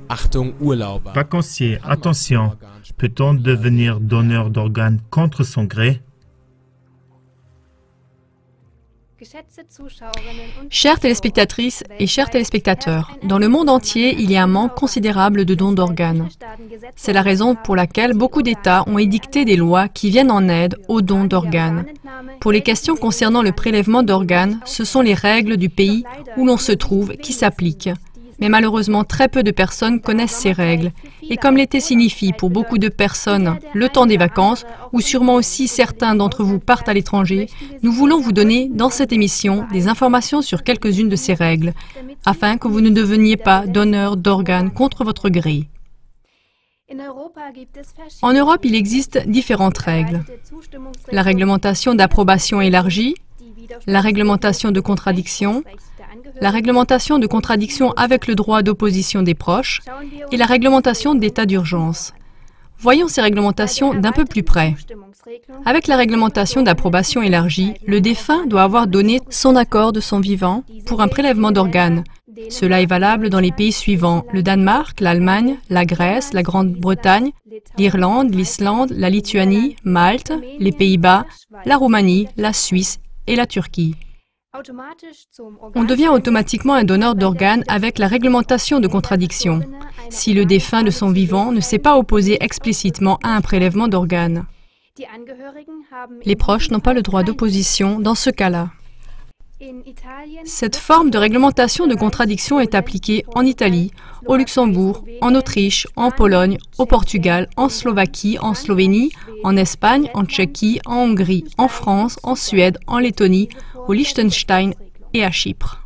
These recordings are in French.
Achtung, Urlauber. Vacancier, attention, peut-on devenir donneur d'organes contre son gré? Chères téléspectatrices et chers téléspectateurs, dans le monde entier, il y a un manque considérable de dons d'organes. C'est la raison pour laquelle beaucoup d'États ont édicté des lois qui viennent en aide aux dons d'organes. Pour les questions concernant le prélèvement d'organes, ce sont les règles du pays où l'on se trouve qui s'appliquent. Mais malheureusement, très peu de personnes connaissent ces règles. Et comme l'été signifie pour beaucoup de personnes le temps des vacances, ou sûrement aussi certains d'entre vous partent à l'étranger, nous voulons vous donner dans cette émission des informations sur quelques-unes de ces règles, afin que vous ne deveniez pas donneur d'organes contre votre gré. En Europe, il existe différentes règles. La réglementation d'approbation élargie, la réglementation de contradiction, la réglementation de contradiction avec le droit d'opposition des proches et la réglementation d'état d'urgence. Voyons ces réglementations d'un peu plus près. Avec la réglementation d'approbation élargie, le défunt doit avoir donné son accord de son vivant pour un prélèvement d'organes. Cela est valable dans les pays suivants: le Danemark, l'Allemagne, la Grèce, la Grande-Bretagne, l'Irlande, l'Islande, la Lituanie, Malte, les Pays-Bas, la Roumanie, la Suisse et la Turquie. On devient automatiquement un donneur d'organes avec la réglementation de contradiction, si le défunt de son vivant ne s'est pas opposé explicitement à un prélèvement d'organes. Les proches n'ont pas le droit d'opposition dans ce cas-là. Cette forme de réglementation de contradiction est appliquée en Italie, au Luxembourg, en Autriche, en Pologne, au Portugal, en Slovaquie, en Slovénie, en Espagne, en Tchéquie, en Hongrie, en France, en Suède, en Lettonie, au Liechtenstein et à Chypre.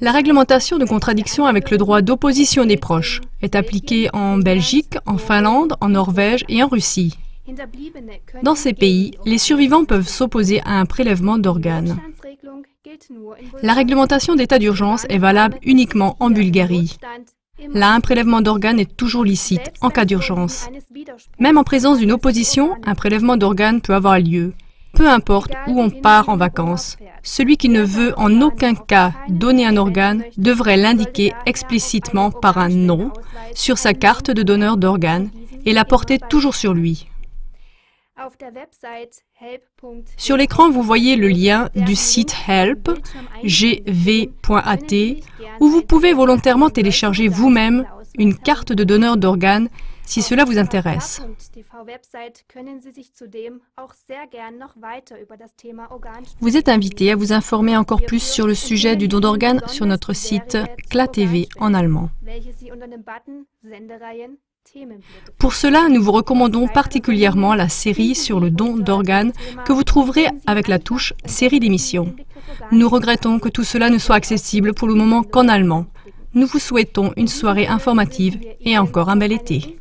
La réglementation de contradiction avec le droit d'opposition des proches est appliquée en Belgique, en Finlande, en Norvège et en Russie. Dans ces pays, les survivants peuvent s'opposer à un prélèvement d'organes. La réglementation d'état d'urgence est valable uniquement en Bulgarie. Là, un prélèvement d'organes est toujours licite en cas d'urgence. Même en présence d'une opposition, un prélèvement d'organes peut avoir lieu. Peu importe où on part en vacances, celui qui ne veut en aucun cas donner un organe devrait l'indiquer explicitement par un nom sur sa carte de donneur d'organes et la porter toujours sur lui. Sur l'écran, vous voyez le lien du site help, gv.at, où vous pouvez volontairement télécharger vous-même une carte de donneur d'organes si cela vous intéresse. Vous êtes invité à vous informer encore plus sur le sujet du don d'organes sur notre site KLA-TV en allemand. Pour cela, nous vous recommandons particulièrement la série sur le don d'organes que vous trouverez avec la touche « Série d'émissions ». Nous regrettons que tout cela ne soit accessible pour le moment qu'en allemand. Nous vous souhaitons une soirée informative et encore un bel été.